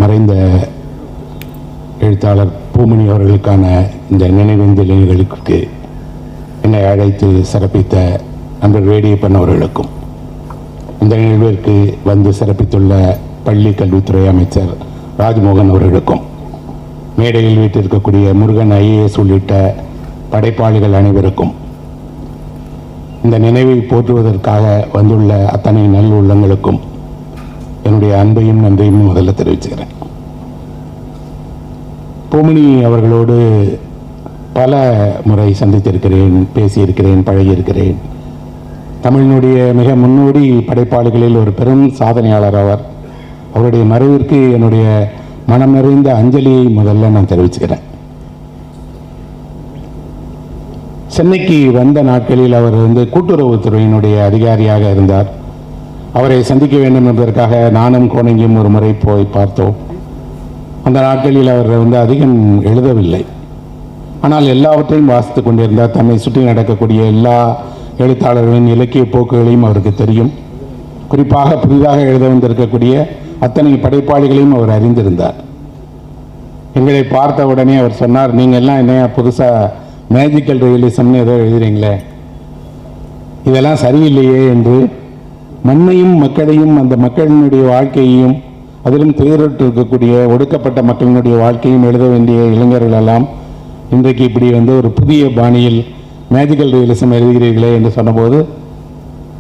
மறைந்த எழுத்தாளர் பூமணி அவர்களுக்கான இந்த நினைவேந்தல் நிகழ்ச்சிக்கு என்னை அழைத்து சிறப்பித்த நண்பர் வேடியப்பன் அவர்களுக்கும், இந்த நிகழ்விற்கு வந்து சிறப்பித்துள்ள பள்ளி கல்வித்துறை அமைச்சர் ராஜ்மோகன் அவர்களுக்கும், மேடையில் வீட்டிருக்கக்கூடிய முருகன் IAS உள்ளிட்ட படைப்பாளிகள் அனைவருக்கும், இந்த நினைவை போற்றுவதற்காக வந்துள்ள அத்தனை நல் உள்ளங்களுக்கும் என்னுடைய அன்பையும் நன்றியும் முதல்ல தெரிவிச்சுக்கிறேன். பூமணி அவர்களோடு பல முறை சந்தித்திருக்கிறேன், பேசியிருக்கிறேன், பழகியிருக்கிறேன். தமிழினுடைய மிக முன்னோடி படைப்பாளிகளில் ஒரு பெரும் சாதனையாளர் அவர். அவருடைய மறைவிற்கு என்னுடைய மனம் நிறைந்த அஞ்சலியை முதல்ல நான் தெரிவிச்சுக்கிறேன். சென்னைக்கு வந்த நாட்களில் அவர் கூட்டுறவுத்துறையினுடைய அதிகாரியாக இருந்தார். அவரை சந்திக்க வேண்டும் என்பதற்காக நானும் கோணங்கியும் ஒரு முறை போய் பார்த்தோம். அந்த நாட்களில் அவர் அதிகம் எழுதவில்லை, ஆனால் எல்லாவற்றையும் வாசித்து கொண்டிருந்தார். தன்னை சுற்றி நடக்கக்கூடிய எல்லா எழுத்தாளர்களின் இலக்கிய போக்குகளையும் அவருக்கு தெரியும். குறிப்பாக புதிதாக எழுத வந்திருக்கக்கூடிய அத்தனை படைப்பாளிகளையும் அவர் அறிந்திருந்தார். எங்களை பார்த்த உடனே அவர் சொன்னார், நீங்கள் எல்லாம் என்ன புதுசாக மேஜிக்கல் ரியலிசம்னு ஏதோ எழுதுறீங்களே, இதெல்லாம் சரியில்லையே என்று மண்ணையும் மக்களையும் அந்த மக்களினுடைய வாழ்க்கையையும் அதிலும் துயரிட்டு இருக்கக்கூடிய ஒடுக்கப்பட்ட மக்களினுடைய வாழ்க்கையும் எழுத வேண்டிய இளைஞர்கள் எல்லாம் இன்றைக்கு இப்படி ஒரு புதிய பாணியில் மேஜிக்கல் ரியலிசம் எழுதுகிறீர்களே என்று சொன்னபோது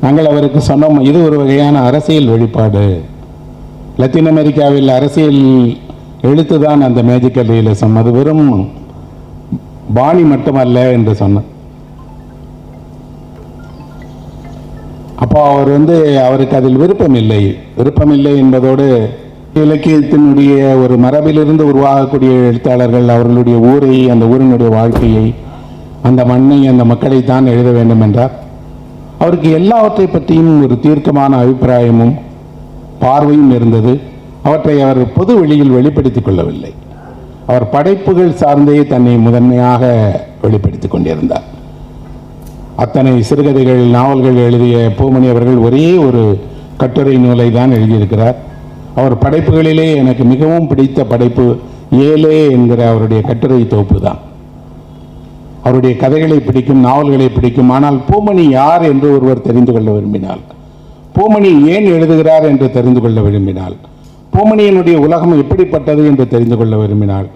நாங்கள் அவருக்கு சொன்னோம், இது ஒரு வகையான அரசியல் வெளிப்பாடு. லத்தீன் அமெரிக்காவில் அரசியல் எழுத்து தான் அந்த மேஜிக்கல் ரியலிசம், அது வெறும் பாணி மட்டுமல்ல என்று சொன்னார். அப்போ அவர் அவருக்கு அதில் விருப்பமில்லை என்பதோடு இலக்கியத்தினுடைய ஒரு மரபிலிருந்து உருவாகக்கூடிய எழுத்தாளர்கள் அவர்களுடைய ஊரை, அந்த ஊரினுடைய வாழ்க்கையை, அந்த மண்ணை, அந்த மக்களை தான் எழுத வேண்டும் என்றார். அவருக்கு எல்லாவற்றை பற்றியும் ஒரு தீர்க்கமான அபிப்பிராயமும் பார்வையும் இருந்தது. அவற்றை அவர் பொது வெளியில் வெளிப்படுத்திக் கொள்ளவில்லை. அவர் படைப்புகள் சார்ந்தே தன்னை முதன்மையாக வெளிப்படுத்திக் கொண்டிருந்தார். அத்தனை சிறுகதைகள், நாவல்கள் எழுதிய பூமணி அவர்கள் ஒரே ஒரு கட்டுரை நூலை தான் எழுதியிருக்கிறார். அவர் படைப்புகளிலே எனக்கு மிகவும் பிடித்த படைப்பு ஏலே என்கிற அவருடைய கட்டுரை தொகுப்பு தான். அவருடைய கதைகளை பிடிக்கும், நாவல்களை பிடிக்கும். ஆனால் பூமணி யார் என்று ஒருவர் தெரிந்து கொள்ள விரும்பினால், பூமணி ஏன் எழுதுகிறார் என்று தெரிந்து கொள்ள விரும்பினால், பூமணியினுடைய உலகம் எப்படிப்பட்டது என்று தெரிந்து கொள்ள விரும்பினால்,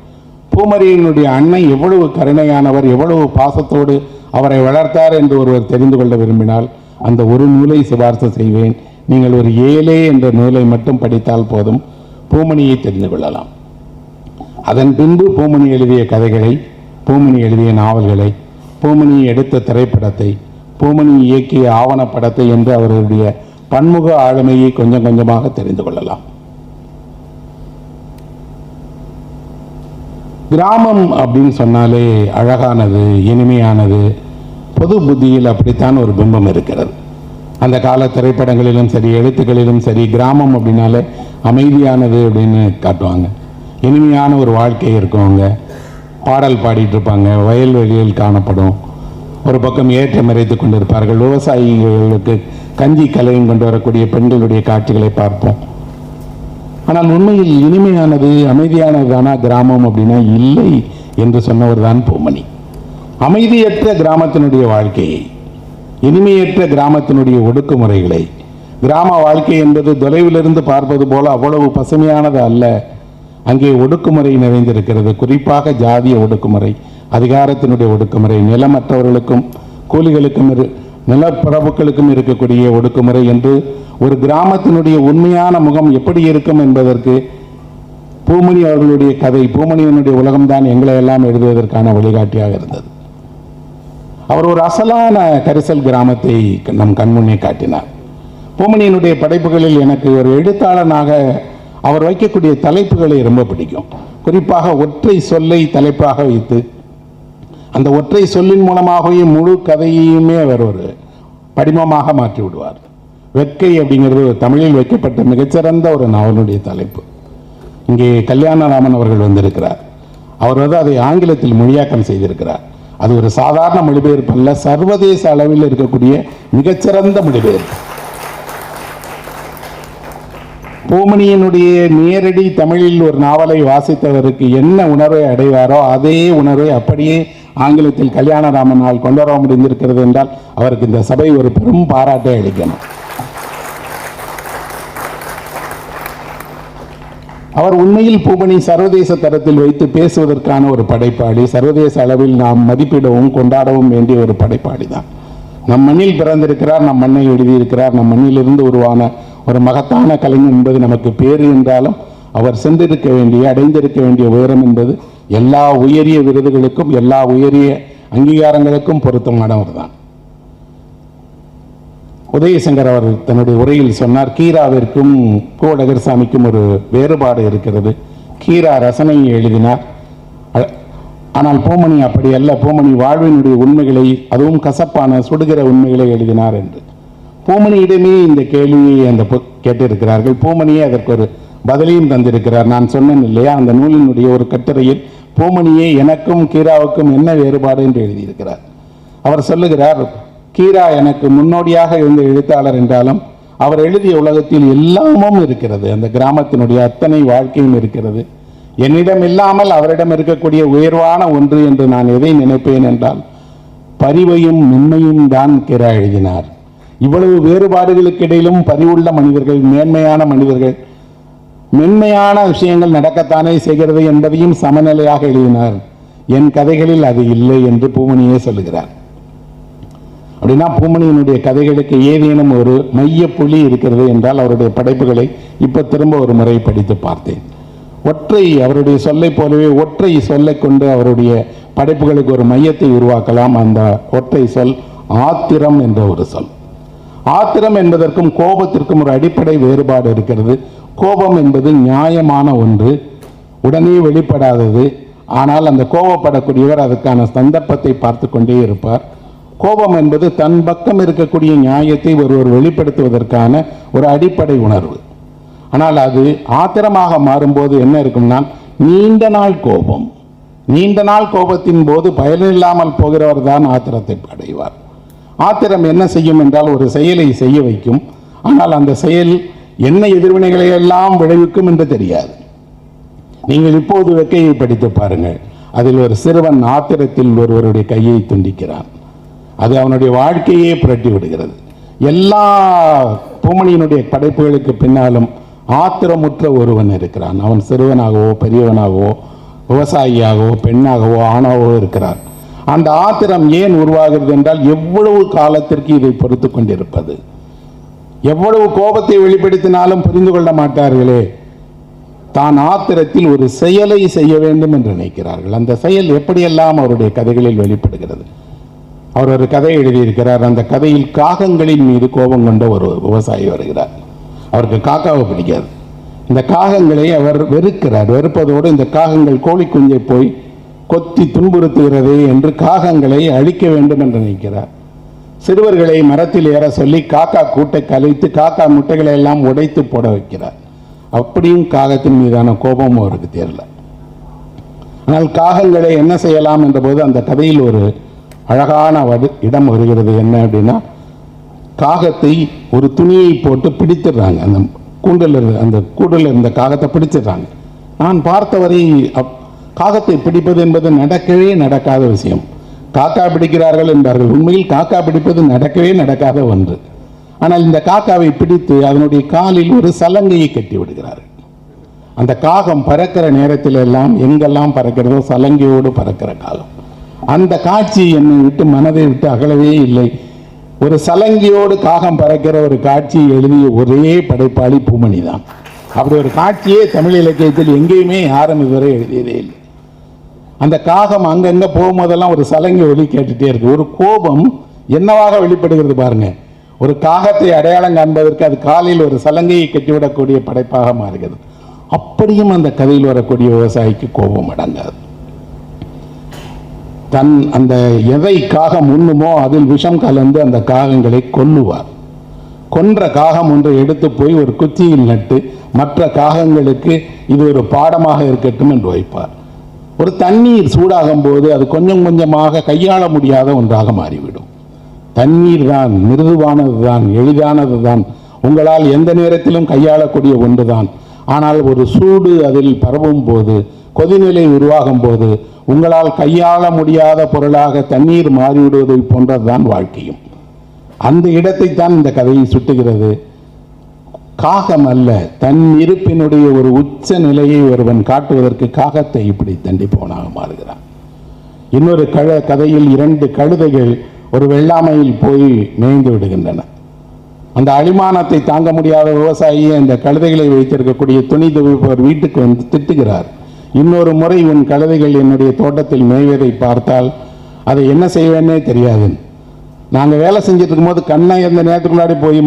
பூமணியினுடைய அன்னை எவ்வளவு கருணையானவர், எவ்வளவு பாசத்தோடு அவரை வளர்த்தார் என்று ஒருவர் தெரிந்து கொள்ள விரும்பினால் அந்த ஒரு நூலை சிபார்சு செய்வேன். நீங்கள் ஒரு ஏலே என்ற நூலை மட்டும் படித்தால் போதும், பூமணியை தெரிந்து கொள்ளலாம். அதன் பின்பு பூமணி எழுதிய கதைகளை, பூமணி எழுதிய நாவல்களை, பூமணி எடுத்த திரைப்படத்தை, பூமணி இயக்கிய ஆவணப்படத்தை என்று அவர்களுடைய பன்முக ஆளுமையை கொஞ்சம் கொஞ்சமாக தெரிந்து கொள்ளலாம். கிராமம் அப்படின்னு சொன்னாலே அழகானது, இனிமையானது, பொது புத்தியில் அப்படித்தான் ஒரு பிம்பம் இருக்கிறது. அந்த கால திரைப்படங்களிலும் சரி, எழுத்துக்களிலும் சரி, கிராமம் அப்படின்னாலே அமைதியானது அப்படின்னு காட்டுவாங்க. இனிமையான ஒரு வாழ்க்கை இருக்கும். அங்கே பாடல் பாடிட்டு இருப்பாங்க, வயல்வெளியில் காணப்படும். ஒரு பக்கம் ஏற்றம் இறைத்து கொண்டிருப்பார்கள். விவசாயிகளுக்கு கஞ்சி கலையும் கொண்டு வரக்கூடிய பெண்களுடைய காட்சிகளை பார்ப்போம். ஆனால் உண்மையில் இனிமையானது, அமைதியானதுதானா கிராமம் அப்படின்னா இல்லை என்று சொன்னவர் தான் பூமணி. அமைதியற்ற கிராமத்தினுடைய வாழ்க்கையை, இனிமையற்ற கிராமத்தினுடைய ஒடுக்குமுறைகளை, கிராம வாழ்க்கை என்பது தொலைவிலிருந்து பார்ப்பது போல அவ்வளவு பசுமையானது அல்ல. அங்கே ஒடுக்குமுறை நிறைந்திருக்கிறது. குறிப்பாக ஜாதிய ஒடுக்குமுறை, அதிகாரத்தினுடைய ஒடுக்குமுறை, நிலமற்றவர்களுக்கும் கூலிகளுக்கும் நிலப்பிரபுக்களுக்கும் இருக்கக்கூடிய ஒடுக்குமுறை என்று ஒரு கிராமத்தினுடைய உண்மையான முகம் எப்படி இருக்கும் என்பதற்கு பூமணி அவர்களுடைய கதை, பூமணியினுடைய உலகம்தான் எங்களை எல்லாம் எழுதுவதற்கான வழிகாட்டியாக இருந்தது. அவர் ஒரு அசலான கரிசல் கிராமத்தை நம் கண்முன்னே காட்டினார். பூமணியினுடைய படைப்புகளில் எனக்கு ஒரு எழுத்தாளனாக அவர் வைக்கக்கூடிய தலைப்புகளை ரொம்ப பிடிக்கும். குறிப்பாக ஒற்றை சொல்லை தலைப்பாக வைத்து அந்த ஒற்றை சொல்லின் மூலமாகவே முழு கதையுமே அவர் ஒரு படிமமாக மாற்றி விடுவார். வெட்கை அப்படிங்கிறது தமிழில் வைக்கப்பட்ட மிகச்சிறந்த ஒரு நாவலுடைய தலைப்பு. இங்கே கல்யாணராமன் அவர்கள் வந்திருக்கிறார். அவர் அதை ஆங்கிலத்தில் மொழியாக்கம் செய்திருக்கிறார். அது ஒரு சாதாரண மொழிபெயர்ப்பு அல்ல, சர்வதேச அளவில் இருக்கக்கூடிய மிகச்சிறந்த மொழிபெயர்ப்பு. பூமணியினுடைய நேரடி தமிழில் ஒரு நாவலை வாசித்தவருக்கு என்ன உணர்வை அடைவாரோ அதே உணர்வை அப்படியே ஆங்கிலத்தில் கல்யாணராமனால் கொண்டு வர முடிந்திருக்கிறது என்றால் அவருக்கு இந்த சபை ஒரு பெரும் பாராட்டை அளிக்கணும். அவர் உண்மையில் பூமணி சர்வதேச தரத்தில் வைத்து பேசுவதற்கான ஒரு படைப்பாளி, சர்வதேச அளவில் நாம் மதிப்பிடவும் கொண்டாடவும் வேண்டிய ஒரு படைப்பாளி தான். நம் மண்ணில் பிறந்திருக்கிறார், நம் மண்ணை எழுதியிருக்கிறார், நம் மண்ணிலிருந்து உருவான ஒரு மகத்தான கலைஞர் என்பது நமக்கு பேறு என்றாலும் அவர் சென்றிருக்க வேண்டிய அடைந்திருக்க வேண்டிய உயரம் என்பது எல்லா உயரிய விருதுகளுக்கும் எல்லா உயரிய அங்கீகாரங்களுக்கும் பொருத்தமானவர் தான். உதயசங்கர் அவர் தன்னுடைய உரையில் சொன்னார், கீராவிற்கும் கோடகர்சாமிக்கும் ஒரு வேறுபாடு இருக்கிறது. கீரா ரசனையை எழுதினார், ஆனால் பூமணி அப்படி அல்ல. பூமணி வாழ்வினுடைய உண்மைகளை, அதுவும் கசப்பான சுடுகிற உண்மைகளை எழுதினார் என்று பூமணியிடமே இந்த கேள்வியை அந்த கேட்டிருக்கிறார்கள். பூமணியே அதற்கு ஒரு பதிலையும் தந்திருக்கிறார். நான் சொன்னேன் இல்லையா, அந்த நூலினுடைய ஒரு கட்டுரையில் பூமணியே எனக்கும் கீராவுக்கும் என்ன வேறுபாடு என்று எழுதியிருக்கிறார். அவர் சொல்லுகிறார், கீரா எனக்கு முன்னோடியாக இருந்த எழுத்தாளர் என்றாலும் அவர் எழுதிய உலகத்தில் எல்லாமும் இருக்கிறது. அந்த கிராமத்தினுடைய அத்தனை வாழ்க்கையும் இருக்கிறது. என்னிடம் இல்லாமல் அவரிடம் இருக்கக்கூடிய உயர்வான ஒன்று என்று நான் எதை நினைப்பேன் என்றால் பரிவையும் மென்மையும் தான் கீரா எழுதினார். இவ்வளவு வேறுபாடுகளுக்கு இடையிலும் பரிவுள்ள மனிதர்கள், மேன்மையான மனிதர்கள், மென்மையான விஷயங்கள் நடக்கத்தானே செய்கிறது என்பதையும் சமநிலையாக எழுதினார். என் கதைகளில் அது இல்லை என்று பூமணியே சொல்லுகிறார். அப்படின்னா பூமணியினுடைய கதைகளுக்கு ஏதேனும் ஒரு மைய புள்ளி இருக்கிறது என்றால் அவருடைய படைப்புகளை இப்போ திரும்ப ஒரு முறை படித்து பார்த்தேன். அவருடைய சொல்லை போலவே ஒற்றை சொல்லை கொண்டு அவருடைய படைப்புகளுக்கு ஒரு மையத்தை உருவாக்கலாம். அந்த ஒற்றை சொல் ஆத்திரம் என்ற ஒரு சொல். ஆத்திரம் என்பதற்கும் கோபத்திற்கும் ஒரு அடிப்படை வேறுபாடு இருக்கிறது. கோபம் என்பது நியாயமான ஒன்று, உடனே வெளிப்படாதது. ஆனால் அந்த கோபப்படக்கூடியவர் அதற்கான சந்தர்ப்பத்தை பார்த்து கொண்டே இருப்பார். கோபம் என்பது தன் பக்கம் இருக்கக்கூடிய நியாயத்தை ஒருவர் வெளிப்படுத்துவதற்கான ஒரு அடிப்படை உணர்வு. ஆனால் அது ஆத்திரமாக மாறும்போது என்ன இருக்கும்னா நீண்ட நாள் கோபம். நீண்ட நாள் கோபத்தின் போது பயனில்லாமல் போகிறவர் தான் ஆத்திரத்தை அடைவார். ஆத்திரம் என்ன செய்யும் என்றால் ஒரு செயலை செய்ய வைக்கும். ஆனால் அந்த செயல் என்ன எதிர்வினைகளை எல்லாம் விளைவிக்கும் என்று தெரியாது. நீங்கள் இப்போது வெக்கையை படித்து பாருங்கள். அதில் ஒரு சிறுவன் ஆத்திரத்தில் ஒருவருடைய கையை துண்டிக்கிறான். அது அவனுடைய வாழ்க்கையே புரட்டி விடுகிறது. எல்லா பூமணியினுடைய படைப்புகளுக்கு பின்னாலும் ஆத்திரமுற்ற ஒருவன் இருக்கிறான். அவன் சிறுவனாகவோ பெரியவனாகவோ விவசாயியாகவோ பெண்ணாகவோ ஆணாகவோ இருக்கிறார். அந்த ஆத்திரம் ஏன் உருவாகிறது என்றால் எவ்வளவு காலத்திற்கு இதை பொறுத்து கொண்டிருப்பது. எவ்வளவு கோபத்தை வெளிப்படுத்தினாலும் புரிந்து கொள்ள மாட்டார்களே, தான் ஆத்திரத்தில் ஒரு செயலை செய்ய வேண்டும் என்று நினைக்கிறார்கள். அந்த செயல் எப்படியெல்லாம் அவருடைய கதைகளில் வெளிப்படுகிறது. அவர் ஒரு கதை எழுதியிருக்கிறார். அந்த கதையில் காகங்களின் மீது கோபம் கொண்ட ஒரு விவசாயி வருகிறார். அவருக்கு காக்காவை பிடிக்காது. இந்த காகங்களை அவர் வெறுக்கிறார். வெறுப்பதோடு இந்த காகங்கள் கோழி குஞ்சை போய் கொத்தி துன்புறுத்துகிறதே என்று காகங்களை அழிக்க வேண்டும் என்று நினைக்கிறார். சிறுவர்களை மரத்தில் ஏற சொல்லி காக்கா கூட்டை கலைத்து காக்கா முட்டைகளை எல்லாம் உடைத்து போட வைக்கிறார். அப்படியும் காகத்தின் மீதான கோபம் அவருக்கு தெரியல. ஆனால் காகங்களை என்ன செய்யலாம் என்ற போது அந்த கதையில் ஒரு அழகான இடம் வருகிறது. என்ன அப்படின்னா, காகத்தை ஒரு துணியை போட்டு பிடித்துடுறாங்க. அந்த கூண்டில் இருந்த காகத்தை பிடிச்சிடுறாங்க. நான் பார்த்தவரை காகத்தை பிடிப்பது என்பது நடக்கவே நடக்காத விஷயம். காக்கா பிடிக்கிறார்கள் என்றார்கள். உண்மையில் காக்கா பிடிப்பது நடக்கவே நடக்காத ஒன்று. ஆனால் இந்த காக்காவை பிடித்து அதனுடைய காலில் ஒரு சலங்கையை கட்டி விடுகிறார்கள். அந்த காகம் பறக்கிற நேரத்தில் எல்லாம் எங்கெல்லாம் பறக்கிறதோ சலங்கையோடு பறக்கிற காகம். அந்த காட்சி என்னை விட்டு மனதை விட்டு அகலவே இல்லை. ஒரு சலங்கையோடு காகம் பறக்கிற ஒரு காட்சியை எழுதிய ஒரே படைப்பாளி பூமணி தான். அப்படி ஒரு காட்சியே தமிழ் இலக்கியத்தில் எங்கேயுமே யாரும் இதுவரை எழுதியதே இல்லை. அந்த காகம் அங்கங்க போகும்போதெல்லாம் ஒரு சலங்கை ஒலி கேட்டுட்டே இருக்கு. ஒரு கோபம் என்னவாக வெளிப்படுகிறது பாருங்க. ஒரு காகத்தை அடையாளம் காண்பதற்கு அது காலில் ஒரு சலங்கையை கட்டிவிடக்கூடிய படைப்பாக மாறுகிறது. அப்படியும் அந்த கதையில் வரக்கூடிய விவசாயிக்கு கோபம் அடங்காது. அந்த எதை காகம் உண்ணுமோ அதில் விஷம் கலந்து அந்த காகங்களை கொல்லுவார். கொன்ற காகம் ஒன்றை எடுத்து போய் ஒரு குச்சியில் நட்டு மற்ற காகங்களுக்கு இது ஒரு பாடமாக இருக்கட்டும் என்று வைப்பார். ஒரு தண்ணீர் சூடாகும் போது அது கொஞ்சம் கொஞ்சமாக கையாள முடியாத ஒன்றாக மாறிவிடும். தண்ணீர் தான் மிருதுவானது தான், எளிதானது தான், உங்களால் எந்த நேரத்திலும் கையாளக்கூடிய ஒன்றுதான். ஆனால் ஒரு சூடு அதில் பரவும் போது, கொதிநிலை உருவாகும் போது உங்களால் கையாள முடியாத பொருளாக தண்ணீர் மாறிவிடுவதை போன்றதுதான் வாழ்க்கையும். அந்த இடத்தைத்தான் இந்த கதையை சுட்டுகிறது. காகம் அல்ல, தன் இருப்பினுடைய ஒரு உச்ச நிலையை ஒருவன் காட்டுவதற்கு காகத்தை இப்படி தண்டிப்பவனாக மாறுகிறான். இன்னொரு கதையில் 2 கழுதைகள் ஒரு வெள்ளாமையில் போய் மேய்ந்து விடுகின்றன. அந்த அடிமானத்தை தாங்க முடியாத விவசாயி அந்த கழுதைகளை வைத்திருக்கக்கூடிய துணி துவைப்பவர் வீட்டுக்கு வந்து திட்டுகிறார். இன்னொரு முறை உன் கழுதைகள் என்னுடைய தோட்டத்தில் மேய்வதை பார்த்தால் அதை என்ன செய்வேன்னே தெரியாது. நாங்கள் வேலை செஞ்சுட்டு இருக்கும்போது கண்ணை எந்த நேரத்துக்கு முன்னாடி போய்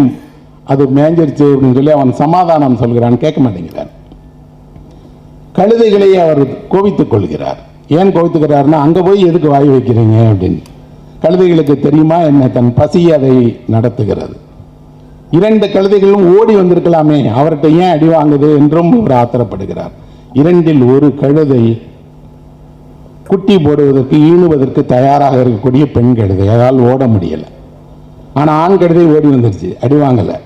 அது மேய்ஞ்சிருச்சு அப்படின்னு சொல்லி அவன் சமாதானம் சொல்கிறான். கேட்க மாட்டேங்கிறான். கழுதைகளை அவர் கோபித்துக் கொள்கிறார். ஏன் கோபித்துக்கிறார்னா, அங்கே போய் எதுக்கு வாய் வைக்கிறீங்க அப்படின்னு. கழுதைகளுக்கு தெரியுமா என்ன, தன் பசி அதை நடத்துகிறது. 2 கழுதைகளும் ஓடி வந்திருக்கலாமே, அவர்கிட்ட ஏன் அடி வாங்குது என்றும் அவர் ஆத்திரப்படுகிறார். 2இல் ஒரு கழுதை குட்டி போடுவதற்கு ஈணுவதற்கு தயாராக இருக்கக்கூடிய பெண் கழுதை, அதால் ஓட முடியலை. ஆனால் ஆண் கழுதை ஓடி வந்துருச்சு, அடி வாங்கலை.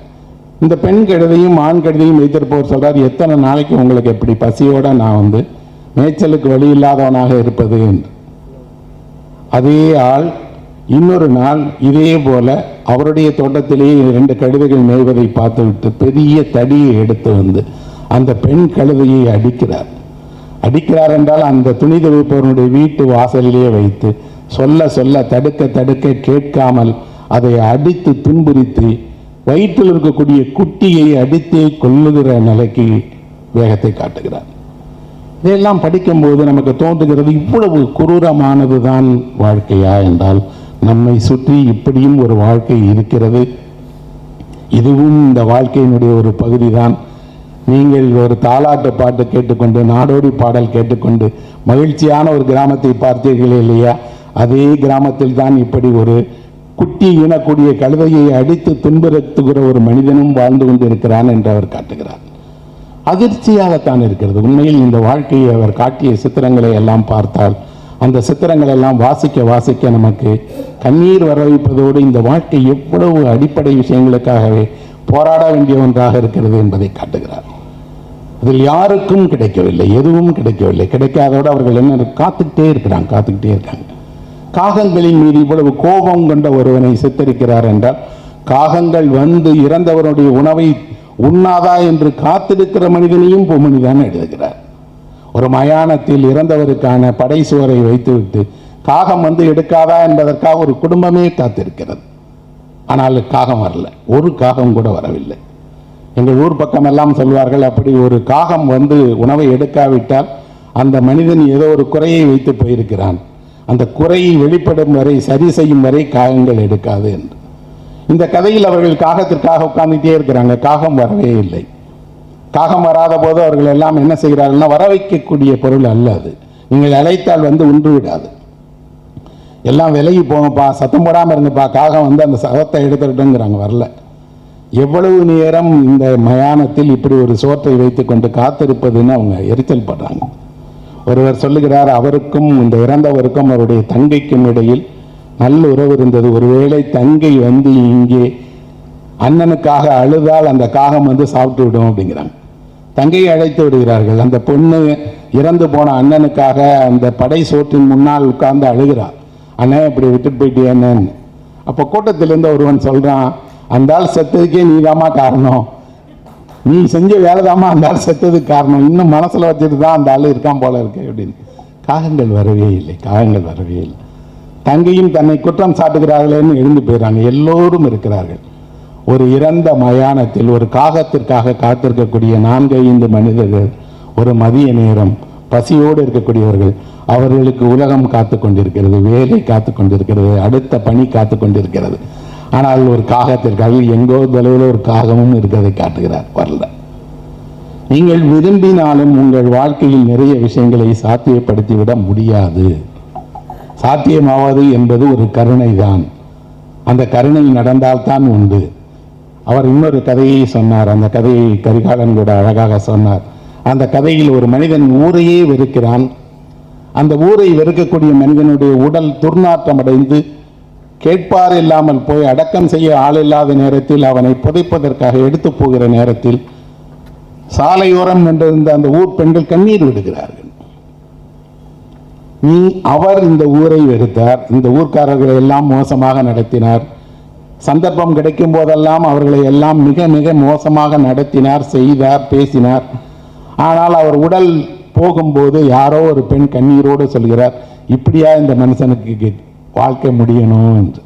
இந்த பெண் கழுதையும் ஆண் கழுதையும் வைத்திருப்பவர் சொல்றார், எத்தனை நாளைக்கு உங்களுக்கு எப்படி பசியோட நான் வந்து மேய்ச்சலுக்கு வழி இல்லாதவனாக இருப்பது என்று. அதே ஆள் இன்னொரு நாள் இதே போல அவருடைய தோட்டத்திலேயே 2 கழுதைகள் மேய்வதை பார்த்துவிட்டு பெரிய தடியை எடுத்து வந்து அந்த பெண் கழுதையை அடிக்கிறார் என்றால் அந்த துணி துவைப்பவருடைய வீட்டு வாசலிலேயே வைத்து சொல்ல சொல்ல தடுக்க தடுக்க கேட்காமல் அதை அடித்து துன்புறுத்தி வயிற்றில் இருக்கக்கூடிய குட்டியை அடித்தே கொல்லுகிற நிலைக்கு வேகத்தை காட்டுகிறார். இதையெல்லாம் படிக்கும்போது நமக்கு தோன்றுகிறது, இவ்வளவு குரூரமானதுதான் வாழ்க்கையா என்றால் நம்மை சுற்றி இப்படியும் ஒரு வாழ்க்கை இருக்கிறது. இதுவும் இந்த வாழ்க்கையினுடைய ஒரு பகுதி தான். நீங்கள் ஒரு தாலாட்டு பாட்டு கேட்டுக்கொண்டு, நாடோடி பாடல் கேட்டுக்கொண்டு மகிழ்ச்சியான ஒரு கிராமத்தை பார்த்தீர்களே இல்லையா, அதே கிராமத்தில் தான் இப்படி ஒரு குட்டி ஈனக்கூடிய கழுதையை அடித்து துன்புறுத்துகிற ஒரு மனிதனும் வாழ்ந்து கொண்டிருக்கிறான் என்று அவர் காட்டுகிறார். அதிர்ச்சியாகத்தான் இருக்கிறது. உண்மையில் இந்த வாழ்க்கையை அவர் காட்டிய சித்திரங்களை எல்லாம் பார்த்தால், அந்த சித்திரங்கள் எல்லாம் வாசிக்க வாசிக்க நமக்கு கண்ணீர் வர வைப்பதோடு இந்த வாழ்க்கை எவ்வளவு அடிப்படை விஷயங்களுக்காகவே போராட வேண்டிய ஒன்றாக இருக்கிறது என்பதை காட்டுகிறார். அதில் யாருக்கும் கிடைக்கவில்லை, எதுவும் கிடைக்கவில்லை. கிடைக்காதோடு அவர்கள் என்ன காத்துக்கிட்டே இருக்காங்க. காகங்களின் மீது இவ்வளவு கோபம் கொண்ட ஒருவனை சித்தரிக்கிறார் என்றால், காகங்கள் வந்து இறந்தவருடைய உணவை உண்ணாதா என்று காத்திருக்கிற மனிதனையும் பொம்மணிதான் எழுதுகிறார். ஒரு மயானத்தில் இறந்தவருக்கான படை சுவரை வைத்துவிட்டு காகம் வந்து எடுக்காதா என்பதற்காக ஒரு குடும்பமே காத்திருக்கிறது. ஆனால் காகம் வரல, ஒரு காகம் கூட வரவில்லை. எங்கள் ஊர் பக்கம் எல்லாம் சொல்வார்கள், அப்படி ஒரு காகம் வந்து உணவை எடுக்காவிட்டால் அந்த மனிதன் ஏதோ ஒரு குறையை வைத்து போயிருக்கிறான், அந்த குறையை வெளிப்படும் வரை, சரி செய்யும் வரை காகங்கள் எடுக்காது என்று. இந்த கதையில் அவர்கள் காகத்திற்காக உட்கார்ந்துட்டே இருக்கிறாங்க. காகம் வரவே இல்லை. காகம் வராத போது அவர்கள் எல்லாம் என்ன செய்கிறார்கள்னா, வர வைக்கக்கூடிய பொருள் அல்ல அது. நீங்கள் அழைத்தால் வந்து உண்டு விடாது. எல்லாம் விலகி போங்கப்பா, சத்தம் போடாமல் இருங்கப்பா, காகம் வந்து அந்த சதத்தை எடுத்துக்கிட்டோங்கிறாங்க. வரல. எவ்வளவு நேரம் இந்த மயானத்தில் இப்படி ஒரு சோற்றை வைத்துக் கொண்டு காத்திருப்பதுன்னு அவங்க எரிச்சல் படுறாங்க. ஒருவர் சொல்லுகிறார், அவருக்கும் இந்த இறந்தவருக்கும் அவருடைய தங்கைக்கும் இடையில் நல்ல உறவு இருந்தது. ஒருவேளை தங்கை வந்து இங்கே அண்ணனுக்காக அழுதால் அந்த காகம் வந்து சாப்பிட்டு விடும் அப்படிங்கிறாங்க. தங்கையை அழைத்து விடுகிறார்கள். அந்த பொண்ணு இறந்து போன அண்ணனுக்காக அந்த படை சோற்றின் முன்னால் உட்கார்ந்து அழுகிறார். அண்ணன் இப்படி விட்டுட்டு போயிட்டேன்னு. அப்போ கூட்டத்திலேருந்து ஒருவன் சொல்கிறான், அந்த ஆள் செத்ததுக்கே நீதாம்மா காரணம், நீ செஞ்ச வேலைதாம்மா அந்த ஆள் செத்ததுக்கு காரணம், இன்னும் மனசில் வச்சுட்டு தான் அந்த ஆள் இருக்கான் போல இருக்கு அப்படின்னு. காகங்கள் வரவே இல்லை. தங்கையும் தன்னை குற்றம் சாட்டுகிறார்களேன்னு எழுந்து போயிடறாங்க. எல்லோரும் இருக்கிறார்கள். ஒரு இறந்த மயானத்தில் ஒரு காகத்திற்காக காத்திருக்கக்கூடிய 4-5 மனிதர்கள், ஒரு மதிய நேரம் பசியோடு இருக்கக்கூடியவர்கள். அவர்களுக்கு உலகம் காத்து கொண்டிருக்கிறது, வேலை காத்து கொண்டிருக்கிறது, அடுத்த பணி காத்து கொண்டிருக்கிறது. ஆனால் ஒரு காகத்திற்காக எங்கோ தொலைவில் ஒரு காகமும் இருக்கிறதை காட்டுகிறார். வரல. நீங்கள் விரும்பினாலும் உங்கள் வாழ்க்கையில் நிறைய விஷயங்களை சாத்தியப்படுத்திவிட முடியாது. சாத்தியமாவது என்பது ஒரு கருணை தான். அந்த கருணை நடந்தால்தான் உண்டு. அவர் இன்னொரு கதையை சொன்னார். அந்த கதையை கரிகாலன் கூட அழகாக சொன்னார். அந்த கதையில் ஒரு மனிதன் ஊரையே வெறுக்கிறான். அந்த ஊரை வெறுக்கக்கூடிய மனிதனுடைய உடல் துர்நாற்றம் அடைந்து கேட்பார் இல்லாமல் போய் அடக்கம் செய்ய ஆள் இல்லாத நேரத்தில் அவனை புதைப்பதற்காக எடுத்து போகிற நேரத்தில் சாலையோரம் நின்றிருந்த அந்த ஊர் பெண்கள் கண்ணீர் விடுகிறார்கள். அவர் இந்த ஊரை வெறுத்தார், இந்த ஊர்க்காரர்களை எல்லாம் மோசமாக நடத்தினார், சந்தர்ப்பம் கிடைக்கும் போதெல்லாம் அவர்களை எல்லாம் மிக மிக மோசமாக நடத்தினார், செய்தார், பேசினார். ஆனால் அவர் உடல் போகும்போது யாரோ ஒரு பெண் கண்ணீரோடு சொல்கிறார், இப்படியா இந்த மனுஷனுக்கு வாழ்க்கை முடியணும் என்று.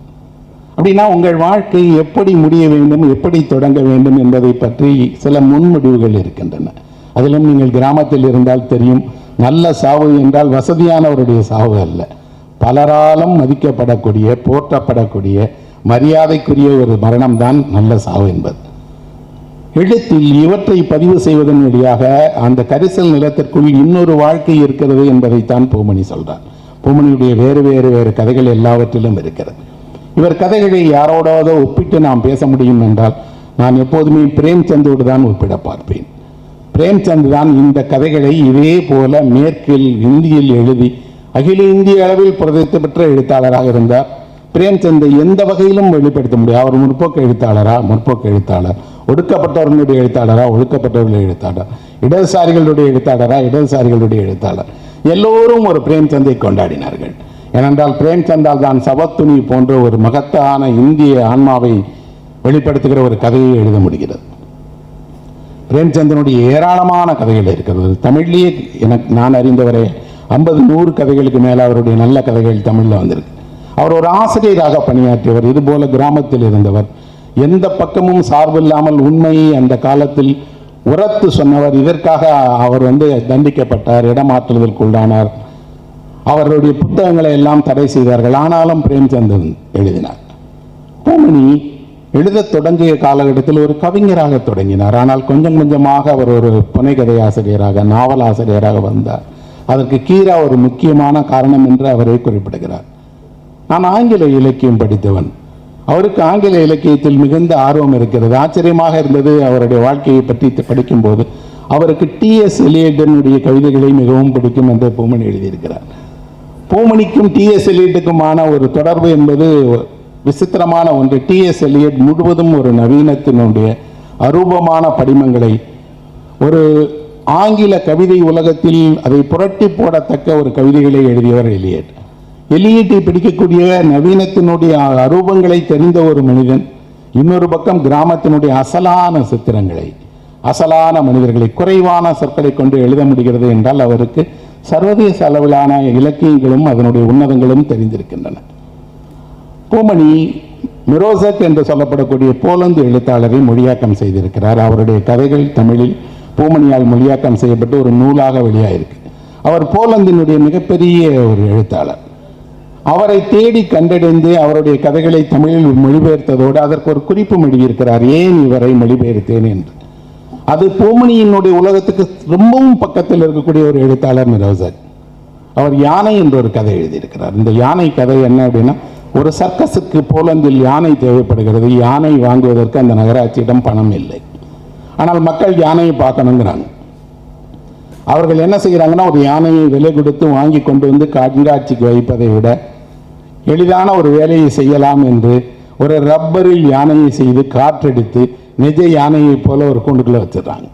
அப்படின்னா உங்கள் வாழ்க்கை எப்படி முடிய வேண்டும், எப்படி தொடங்க வேண்டும் என்பதை பற்றி சில முன்முடிவுகள் இருக்கின்றன. அதிலும் நீங்கள் கிராமத்தில் இருந்தால் தெரியும், நல்ல சாவு என்றால் வசதியானவருடைய சாவு அல்ல, பலராலும் மதிக்கப்படக்கூடிய, போற்றப்படக்கூடிய, மரியாதைக்குரிய ஒரு மரணம்தான் நல்ல சாவு என்பது. எழுத்தில் இவற்றை பதிவு செய்வதன் வழியாக அந்த கரிசல் நிலத்திற்குள் இன்னொரு வாழ்க்கை இருக்கிறது என்பதைத்தான் பூமணி சொல்றார். பூமணியுடைய வேறு வேறு வேறு கதைகள் எல்லாவற்றிலும் இருக்கிறது. இவர் கதைகளை யாரோடாவது ஒப்பிட்டு நாம் பேச முடியும் என்றால் நான் எப்போதுமே பிரேம்சந்தோடு தான் ஒப்பிட பார்ப்பேன். பிரேம்சந்த் தான் இந்த கதைகளை இதே போல மேற்கில் இந்தியில் எழுதி அகில இந்திய அளவில் பிரசித்தி பெற்ற எழுத்தாளராக இருந்தார். பிரேம்சந்தை எந்த வகையிலும் வெளிப்படுத்த முடியாது. அவர் முற்போக்கு எழுத்தாளரா, முற்போக்கு எழுத்தாளர், ஒடுக்கப்பட்டவர்களுடைய எழுத்தாளரா, ஒடுக்கப்பட்டவர்களுடைய எழுத்தாளர், இடதுசாரிகளுடைய எழுத்தாளரா, இடதுசாரிகளுடைய எழுத்தாளர், எல்லோரும் ஒரு பிரேம்சந்தை கொண்டாடினார்கள். ஏனென்றால் பிரேம்சந்தால் தான் சவத்துணி போன்ற ஒரு மகத்தான இந்திய ஆன்மாவை வெளிப்படுத்துகிற ஒரு கதையை எழுத முடிகிறது. பிரேம்சந்தனுடைய ஏராளமான கதைகள் இருக்கிறது. தமிழ்லேயே நான் அறிந்தவரை 50-100 கதைகளுக்கு மேலே அவருடைய நல்ல கதைகள் தமிழில் வந்திருக்கு. அவர் ஒரு ஆசிரியராக பணியாற்றியவர், இதுபோல கிராமத்தில் இருந்தவர், எந்த பக்கமும் சார்பில்லாமல் உண்மையை அந்த காலத்தில் உரத்து சொன்னவர். இதற்காக அவர் தண்டிக்கப்பட்டார், இடமாற்றுதலுக்குள்ளானார், அவருடைய புத்தகங்களை எல்லாம் தடை செய்தார்கள். ஆனாலும் பிரேம்சந்தன் எழுதினார். பூமணி எழுதத் தொடங்கிய காலகட்டத்தில் ஒரு கவிஞராக தொடங்கினார். ஆனால் கொஞ்சம் கொஞ்சமாக அவர் ஒரு புனைகதை ஆசிரியராக, நாவல் ஆசிரியராக வந்தார். அதற்கு கீரா ஒரு முக்கியமான காரணம் என்று அவரை குறிப்பிடுகிறார். நான் ஆங்கில இலக்கியம் படித்தவன், அவருக்கு ஆங்கில இலக்கியத்தில் மிகுந்த ஆர்வம் இருக்கிறது. ஆச்சரியமாக இருந்தது அவருடைய வாழ்க்கையை பற்றி படிக்கும்போது. அவருக்கு T.S. எலியட்டினுடைய கவிதைகளை மிகவும் பிடிக்கும் என்று பூமணி எழுதியிருக்கிறார். பூமணிக்கும் T.S. எலியட்டுக்குமான ஒரு தொடர்பு என்பது விசித்திரமான ஒன்று. T.S. எலியட் முழுவதும் ஒரு நவீனத்தினுடைய அரூபமான படிமங்களை, ஒரு ஆங்கில கவிதை உலகத்தில் அதை புரட்டி போடத்தக்க ஒரு கவிதைகளை எழுதியவர் எலியட். எலியட்டை பிடிக்கக்கூடிய நவீனத்தினுடைய அரூபங்களை தெரிந்த ஒரு மனிதன், இன்னொரு பக்கம் கிராமத்தினுடைய அசலான சித்திரங்களை, அசலான மனிதர்களை குறைவான சொற்களை கொண்டு எழுத முடிகிறது என்றால் அவருக்கு சர்வதேச அளவிலான இலக்கியங்களும் அதனுடைய உன்னதங்களும் தெரிந்திருக்கின்றன. பூமணி மிரோசக் என்று சொல்லப்படக்கூடிய போலந்து எழுத்தாளரை மொழியாக்கம் செய்திருக்கிறார். அவருடைய கதைகள் தமிழில் பூமணியால் மொழியாக்கம் செய்யப்பட்டு ஒரு நூலாக வெளியாயிருக்கு. அவர் போலந்தினுடைய மிகப்பெரிய ஒரு எழுத்தாளர். அவரை தேடி கண்டடைந்து அவருடைய கதைகளை தமிழில் மொழிபெயர்த்ததோடு அதற்கு ஒரு குறிப்பு எழுதியிருக்கிறார், ஏன் இவரை மொழிபெயர்த்தேன் என்று. அது பூமணியினுடைய உலகத்துக்கு ரொம்பவும் பக்கத்தில் இருக்கக்கூடிய ஒரு எழுத்தாளர் மிரோசக். அவர் யானை என்ற ஒரு கதை எழுதியிருக்கிறார். இந்த யானை கதை என்ன அப்படின்னா, ஒரு சர்க்கஸுக்கு போலந்தில் யானை தேவைப்படுகிறது. யானை வாங்குவதற்கு அந்த நகராட்சியிடம் பணம் இல்லை. ஆனால் மக்கள் யானையை பார்க்கணுங்கிறாங்க. அவர்கள் என்ன செய்கிறாங்கன்னா, ஒரு யானையை விலை கொடுத்து வாங்கி கொண்டு வந்து கண்காட்சிக்கு வைப்பதை விட எளிதான ஒரு வேலையை செய்யலாம் என்று ஒரு ரப்பரில் யானையை செய்து காற்றடித்து நிஜ யானையை போல ஒரு கூண்டுக்குள்ள வச்சிடறாங்க.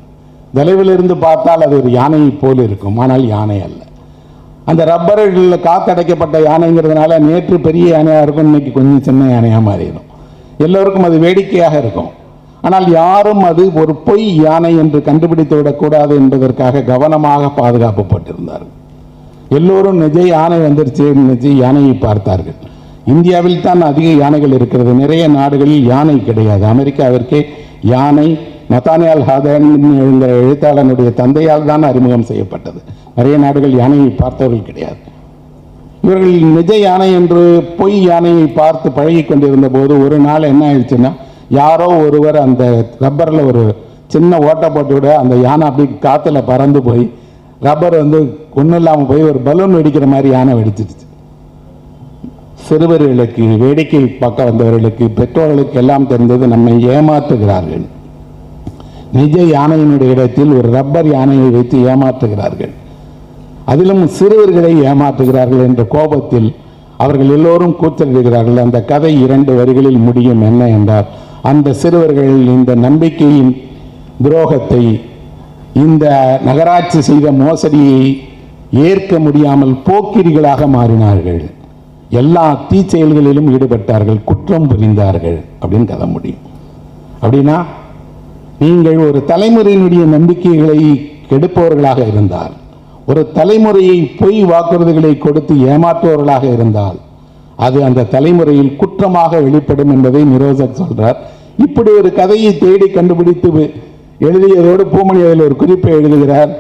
தொலைவில் இருந்து பார்த்தால் அது ஒரு யானையை போல இருக்கும், ஆனால் யானை அல்ல. அந்த ரப்பரில் காத்தடைக்கப்பட்ட யானைங்கிறதுனால நேற்று பெரிய யானையாக இருக்கும், இன்னைக்கு கொஞ்சம் சின்ன யானையாக மாறிடும். எல்லோருக்கும் அது வேடிக்கையாக இருக்கும். ஆனால் யாரும் அது ஒரு பொய் யானை என்று கண்டுபிடித்து விடக்கூடாது என்பதற்காக கவனமாக பாதுகாக்கப்பட்டிருந்தார்கள். எல்லோரும் நிஜ யானை வந்துருச்சு, நிஜ யானையை பார்த்தார்கள். இந்தியாவில் தான் அதிக யானைகள் இருக்கிறது, நிறைய நாடுகளில் யானை கிடையாது. அமெரிக்காவிற்கே யானை நத்தானியால் ஹாதன் என்கிற எழுத்தாளனுடைய தந்தையால் தான் அறிமுகம் செய்யப்பட்டது. நிறைய நாடுகள் யானையை பார்த்தவர்கள் கிடையாது. இவர்கள் நிஜ யானை என்று பொய் யானையை பார்த்து பழகி கொண்டிருந்த போது ஒரு நாள் என்ன ஆயிடுச்சுன்னா, யாரோ ஒருவர் அந்த ரப்பரில் ஒரு சின்ன ஓட்டை போட்டு விட அந்த யானை அப்படி காற்றுல பறந்து போய் ரப்பர் ஒன்றும் இல்லாமல் போய் ஒரு பலூன் வெடிக்கிற மாதிரி யானை வெடிச்சிருச்சு. சிறுவர்களுக்கு, வேடிக்கை பார்க்க வந்தவர்களுக்கு, பெற்றோர்களுக்கு எல்லாம் தெரிந்தது நம்மை ஏமாற்றுகிறார்கள். நிஜ யானையினுடைய இடத்தில் ஒரு ரப்பர் யானையை வைத்து ஏமாற்றுகிறார்கள், அதிலும் சிறுவர்களை ஏமாற்றுகிறார்கள் என்ற கோபத்தில் அவர்கள் எல்லோரும் கூச்சலிடுகிறார்கள். அந்த கதை 2 வரிகளில் முடியும். என்ன என்றால், அந்த சிறுவர்கள் இந்த நம்பிக்கையின் துரோகத்தை, இந்த நகராட்சி செய்த மோசடியை ஏற்க முடியாமல் போக்கிரிகளாக மாறினார்கள். எல்லா தீச்செயல்களிலும் ஈடுபட்டார்கள், குற்றம் புரிந்தார்கள் அப்படின்னு கதை முடியும். அப்படின்னா நீங்கள் ஒரு தலைமுறையினுடைய நம்பிக்கைகளை கெடுப்பவர்களாக இருந்தால், ஒரு தலைமுறையை பொய் வாக்குறுதிகளை கொடுத்து ஏமாற்றுவவர்களாக இருந்தால், அது அந்த தலைமுறையில் குற்றமாக வெளிப்படும் என்பதை நிரோசக் சொல்றார். இப்படி ஒரு கதையை தேடி கண்டுபிடித்து எழுதியதோடு பூமணி அதில் ஒரு குறிப்பை எழுதுகிறார்.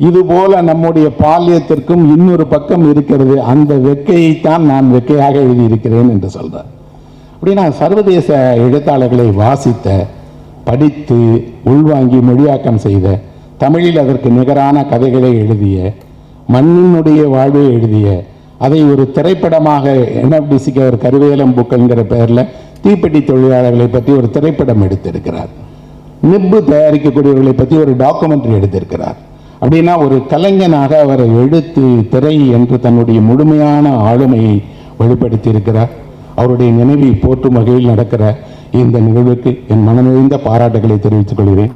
இதுபோல நம்முடைய பால்யத்திற்கும் இன்னொரு பக்கம் இருக்கிறது, அந்த வெக்கையைத்தான் நான் வெக்கையாக எழுதியிருக்கிறேன் என்று சொல்றார். அப்படின்னா சர்வதேச எழுத்தாளர்களை வாசித்த, படித்து உள்வாங்கி மொழியாக்கம் செய்த, தமிழில் அதற்கு நிகரான கதைகளை எழுதிய, மண்ணினுடைய வாழ்வை எழுதிய, அதை ஒரு திரைப்படமாக NFDCக்கு ஒரு கருவேலம் புக்கல்ங்கிற பெயரில் தீப்பெட்டி தொழிலாளர்களை பற்றி ஒரு திரைப்படம் எடுத்திருக்கிறார். நிப்பு தயாரிக்கக்கூடியவர்களை பற்றி ஒரு டாக்குமெண்ட்ரி எடுத்திருக்கிறார். அப்படின்னா ஒரு கலைஞனாக அவர் எழுத்து, திரை என்று தன்னுடைய முழுமையான ஆளுமையை வெளிப்படுத்தி இருக்கிறார். அவருடைய நினைவை போற்றும் வகையில் நடக்கிற இந்த நிகழ்வுக்கு என் மனமிழ்ந்த பாராட்டுகளை தெரிவித்துக் கொள்கிறேன்.